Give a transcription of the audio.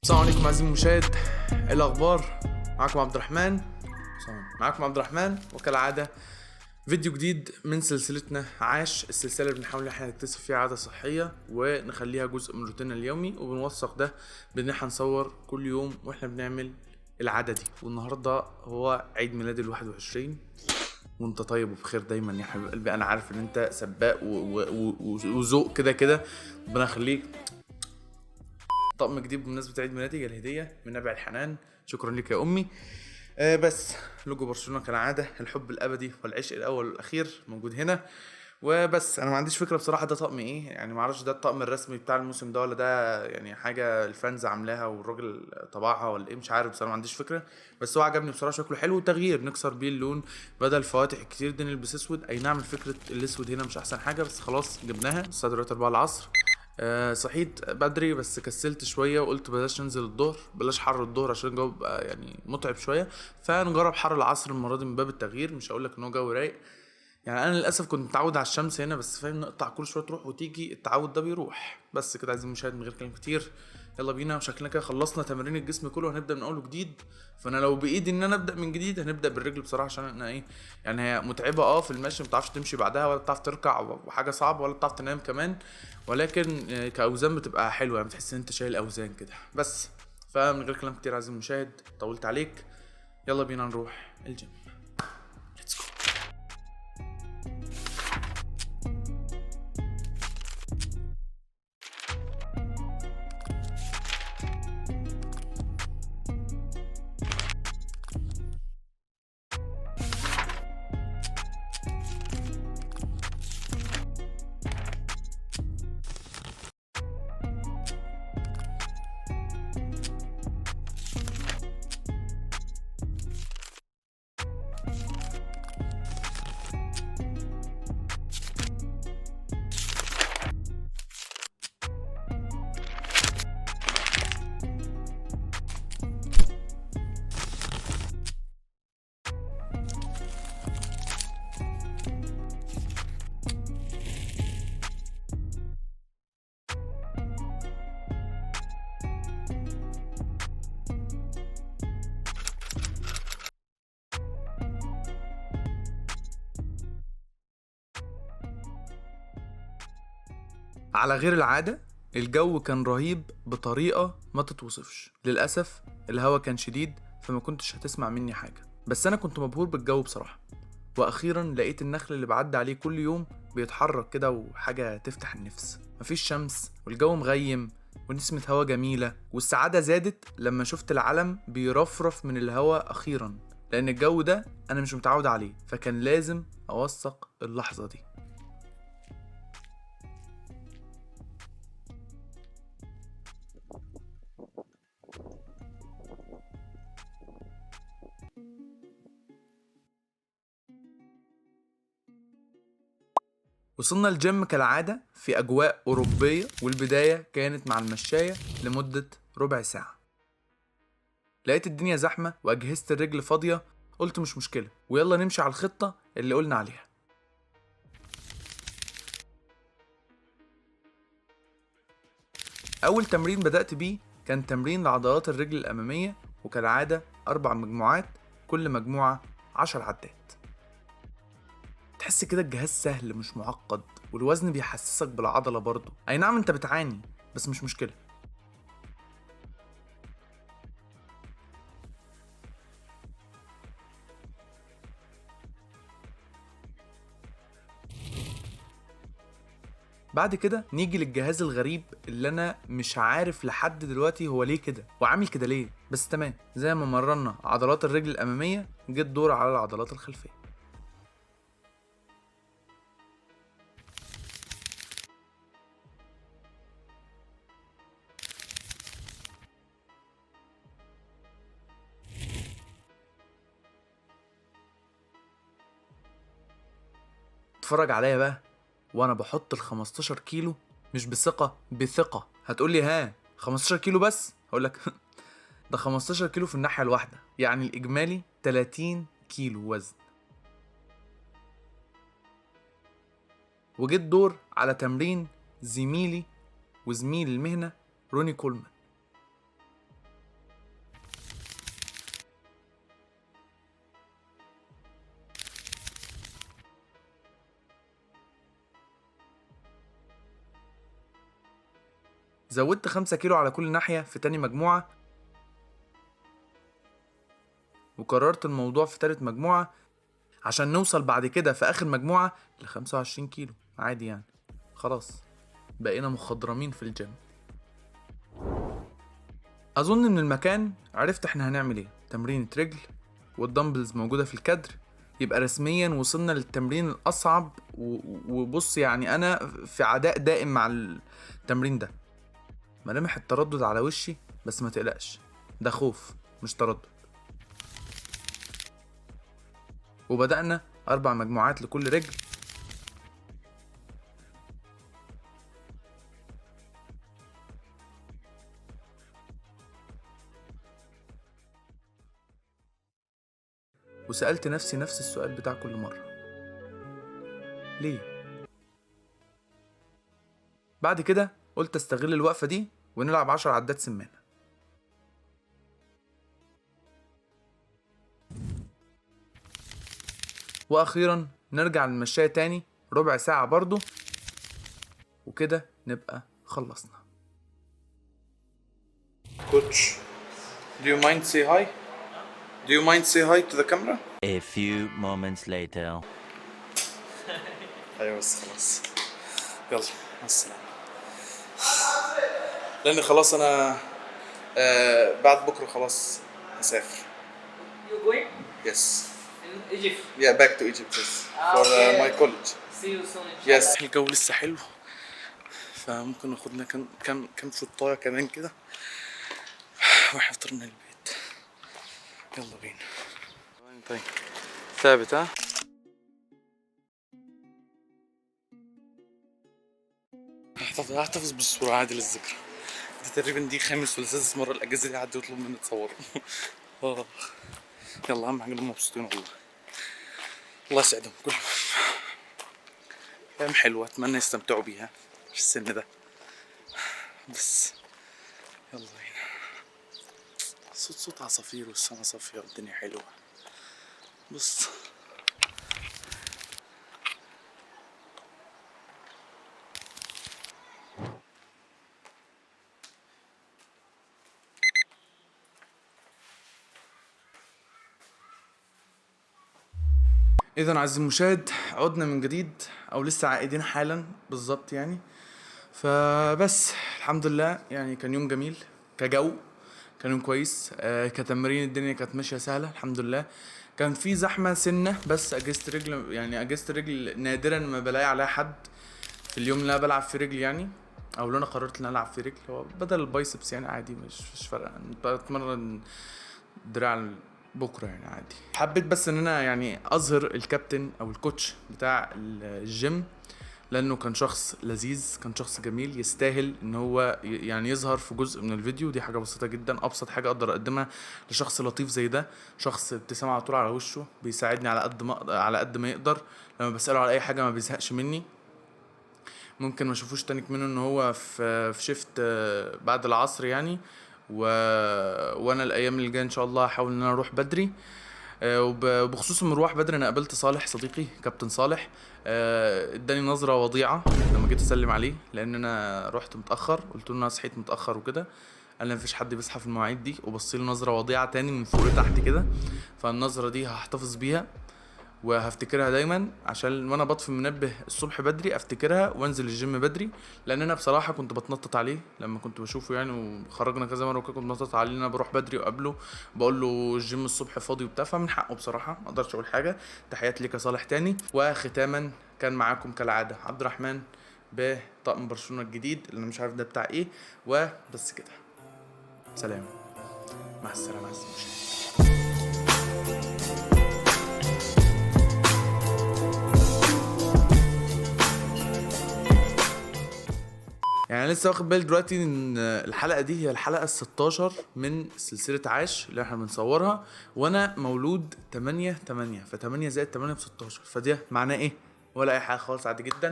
السلام عليكم عزيزي المشاهد، ايه الاخبار؟ معاكم عبد الرحمن وكالعاده فيديو جديد من سلسلتنا عاش، السلسله اللي بنحاول ان احنا نكتسب فيها عاده صحيه ونخليها جزء من روتيننا اليومي، وبنوثق ده بان احنا نصور كل يوم واحنا بنعمل العاده دي. والنهارده هو عيد ميلادي ال21، وانت طيب وبخير دايما يا حبيب قلبي. انا عارف ان انت سباق وذوق كده كده، ربنا يخليك. طقم جديد بمناسبة عيد ميلادي، الهدية من نبع الحنان، شكرا لك يا أمي. بس لوجو برشلونة كالعادة، الحب الأبدي والعشق الأول والأخير موجود هنا. وبس أنا ما عنديش فكرة بصراحة ده طقم إيه، يعني ما اعرفش ده الطقم الرسمي بتاع الموسم ده ولا ده يعني حاجة الفانز عاملاها والراجل طبعها ولا إيه، مش عارف بصراحة، ما عنديش فكرة. بس هو عجبني بصراحة، شكله حلو وتغيير نكسر بيه اللون، بدل الفواتح الكتير دي نلبس أسود. أي نعم فكرة الأسود هنا مش أحسن حاجة، بس خلاص جبناها. الساعة دلوقتي 4 العصر. صحيت بدري بس كسلت شويه وقلت بلاش ننزل الظهر، بلاش حر الظهر عشان الجو بقى يعني متعب شويه، فنجرب حر العصر المره دي من باب التغيير. مش هقول لك ان هو جو رايق، يعني انا للاسف كنت متعود على الشمس هنا، بس فاهم نقطع كل شويه تروح وتيجي، التعود ده بيروح. بس كده عايزين مشاهد من غير كلام كتير، يلا بينا. وشكلنا كده خلصنا تمارين الجسم كله وهنبدا من اول جديد. فانا لو بايدي ان انا ابدا من جديد هنبدا بالرجل بصراحه، عشان انا ايه يعني، هي متعبه في المشي، ما بتعرفش تمشي بعدها ولا بتعرف تركع، وحاجه صعبه، ولا بتعرف تنام كمان. ولكن كاوزان بتبقى حلوه، يعني بتحس ان انت شايل اوزان كده. بس فمن غير كلام كتير عايزين المشاهد، طولت عليك، يلا بينا نروح الجيم. ليتس جو. على غير العادة الجو كان رهيب بطريقة ما تتوصفش. للأسف الهوا كان شديد، فما كنتش هتسمع مني حاجة، بس أنا كنت مبهور بالجو بصراحة. وأخيرا لقيت النخل اللي بعدي عليه كل يوم بيتحرك كده، وحاجة تفتح النفس. مفيش شمس والجو مغيم ونسمة هوا جميلة، والسعادة زادت لما شفت العلم بيرفرف من الهوا أخيرا، لأن الجو ده أنا مش متعود عليه، فكان لازم أوثق اللحظة دي. وصلنا الجيم كالعادة في أجواء أوروبية، والبداية كانت مع المشاية لمدة ربع ساعة. لقيت الدنيا زحمة وأجهزة الرجل فاضية، قلت مش مشكلة ويلا نمشي على الخطة اللي قلنا عليها. أول تمرين بدأت بيه كان تمرين لعضلات الرجل الأمامية، وكالعادة 4 مجموعات، كل مجموعة 10 عدات. تحس كده الجهاز سهل مش معقد، والوزن بيحسسك بالعضلة برضه. أي نعم أنت بتعاني، بس مش مشكلة. بعد كده نيجي للجهاز الغريب اللي انا مش عارف لحد دلوقتي هو ليه كده وعامل كده ليه، بس تمام. زي ما مرنا عضلات الرجل الاماميه، جه الدور على العضلات الخلفيه. اتفرج عليا بقى وانا بحط ال 15 كيلو، مش بثقه، بثقه. هتقولي ها 15 كيلو بس؟ هقولك ده 15 كيلو في الناحيه الواحده، يعني الاجمالي 30 كيلو وزن. وجيت دور على تمرين زميلي وزميل المهنه روني كولمان. زودت 5 كيلو على كل ناحية في تاني مجموعة، وكررت الموضوع في تالت مجموعة عشان نوصل بعد كده في آخر مجموعة ل25 كيلو عادي يعني. خلاص بقينا مخضرمين في الجيم. أظن من المكان عرفت احنا هنعمل ايه. تمرينة رجل والدمبلز موجودة في الكادر، يبقى رسميا وصلنا للتمرين الأصعب. وبص يعني أنا في عداء دائم مع التمرين ده. ملامح التردد على وشي، بس ما تقلقش، ده خوف مش تردد. وبدأنا 4 مجموعات لكل رجل. وسألت نفسي نفس السؤال بتاع كل مرة، ليه؟ بعد كده قلت استغل الوقفة دي ونلعب 10 عدات سمانة. وأخيرا نرجع للمشاية تاني ربع ساعة برضو، وكده نبقى خلصنا. Coach, do you mind say hi? Do you mind say hi to the camera? A few moments later. ايوه بس خلاص، يلا مع السلامة. لأن خلاص أنا بعد بكرة خلاص هسافر. You going? Yes. In Egypt. Yeah, back to Egypt yes. For Okay. my college. See you soon in China. Yes. الجو لسه حلو، فممكن ناخد لنا كام شطاية كمان كده واحنا فطرنا البيت. يلا بينا. طيب ثابت ها؟ هحتفظ بالصورة عادي للذكرى. دي تقريبا خامس ولا سادس مرة الأجازة دي حد يطلب مني اتصور. يلا أهم حاجة إنهم مبسوطين والله. الله يسعدهم كلهم. أيام حلوة أتمنى يستمتعوا بيها في السن ده. بس يلا بينا. صوت عصافير والسما صافية والدنيا حلوة. بص إذا عزيزي المشاهد، عدنا من جديد أو لسه عائدين حالا بالظبط يعني. فبس الحمد لله يعني كان يوم جميل كجو، كان يوم كويس. كتمرين الدنيا كانت ماشية سهلة الحمد لله. كان في زحمة سنة، بس أجهزة رجل يعني أجهزة رجل نادرا ما بلاقي عليها حد في اليوم اللي أنا بلعب فيه رجل يعني، أو اللي أنا قررت إن أنا ألعب فيه رجل. هو بدل البايسبس يعني عادي، مش فارقة، بتمرن دراع بكره يعني عادي. حبيت بس ان انا يعني اظهر الكابتن او الكوتش بتاع الجيم، لانه كان شخص لذيذ، كان شخص جميل يستاهل ان هو يعني يظهر في جزء من الفيديو. دي حاجه بسيطه جدا، ابسط حاجه اقدر اقدمها لشخص لطيف زي ده. شخص ابتسامه على طول على وشه، بيساعدني على قد ما يقدر. لما بساله على اي حاجه ما بيزهقش مني. ممكن ما اشوفوش تاني منه ان هو في شيفت بعد العصر يعني. وانا الايام اللي جايه ان شاء الله هحاول ان انا اروح بدري. وبخصوص المروح بدري، انا قابلت صالح صديقي كابتن صالح. اداني نظره وضيعه لما جيت اسلم عليه، لان انا رحت متاخر، قلت له انا صحيت متاخر وكده. قال لي مفيش حد بيصحى في المواعيد دي، وبص لي نظره وضيعه تاني من فوق لتحت كده. فالنظره دي هحتفظ بيها وهفتكرها دايما، عشان وانا بطفي المنبه الصبح بدري افتكرها وانزل الجيم بدري. لان انا بصراحه كنت بتنطط عليه لما كنت بشوفه يعني، وخرجنا كذا مره وكده كنت بتنطط عليه ان انا بروح بدري وقبله بقول له الجيم الصبح فاضي وبتاع. فمن حقه بصراحه، ما اقدرش اقول حاجه. تحياتي ليك يا صالح تاني. وختاما كان معاكم كالعاده عبد الرحمن بطقم برشلونه الجديد اللي انا مش عارف ده بتاع ايه. وبس كده، سلام، مع السلامه عزيزي المشاهد. يعني انا لسه واخد بالي دلوقتي ان الحلقه دي هي الحلقه ال16 من سلسله عاش اللي احنا بنصورها، وانا مولود 8/8، ف8 زائد 8 ب16. فدي معناه ايه؟ ولا اي حاجه خالص، عادي جدا.